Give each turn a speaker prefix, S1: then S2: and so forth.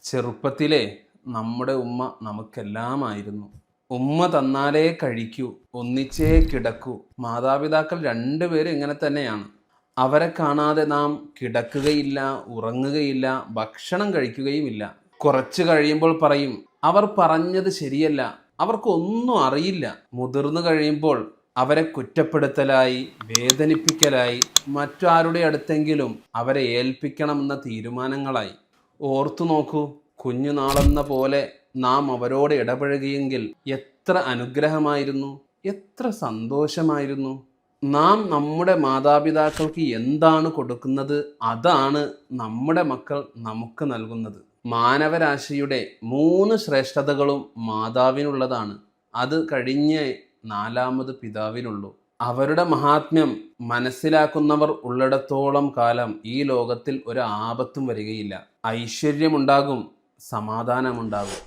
S1: ചെറുപ്പത്തിലെ നമ്മുടെ ഉമ്മ നമുക്കെല്ലാമായിരുന്നു. ഉമ്മ തന്നാലേ കഴിക്കൂ, ഒന്നിച്ചേ കിടക്കൂ. മാതാപിതാക്കൾ രണ്ടുപേരും ഇങ്ങനെ തന്നെയാണ്. അവരെ കാണാതെ നാം കിടക്കുകയില്ല, ഉറങ്ങുകയില്ല, ഭക്ഷണം കഴിക്കുകയുമില്ല. കുറച്ച് കഴിയുമ്പോൾ പറയും, അവർ പറഞ്ഞത് ശരിയല്ല, അവർക്കൊന്നും അറിയില്ല. മുതിർന്നു കഴിയുമ്പോൾ അവരെ കുറ്റപ്പെടുത്തലായി, വേദനിപ്പിക്കലായി, മറ്റാരുടെ അടുത്തെങ്കിലും അവരെ ഏൽപ്പിക്കണമെന്ന തീരുമാനങ്ങളായി. ഓർത്തു നോക്കൂ, കുഞ്ഞുനാളെന്ന പോലെ നാം അവരോട് ഇടപഴകിയെങ്കിൽ എത്ര അനുഗ്രഹമായിരുന്നു, എത്ര സന്തോഷമായിരുന്നു. നാം നമ്മുടെ മാതാപിതാക്കൾക്ക് എന്താണ് കൊടുക്കുന്നത്, അതാണ് നമ്മുടെ മക്കൾ നമുക്ക് നൽകുന്നത്. മാനവരാശിയുടെ 3 ശ്രേഷ്ഠതകളും മാതാവിനുള്ളതാണ്. അത് കഴിഞ്ഞ് 4ാമത് പിതാവിനുള്ളൂ. അവരുടെ മഹാത്മ്യം മനസ്സിലാക്കുന്നവർ ഉള്ളിടത്തോളം കാലം ഈ ലോകത്തിൽ ഒരു ആപത്തും വരികയില്ല. ഐശ്വര്യമുണ്ടാകും, സമാധാനമുണ്ടാകും.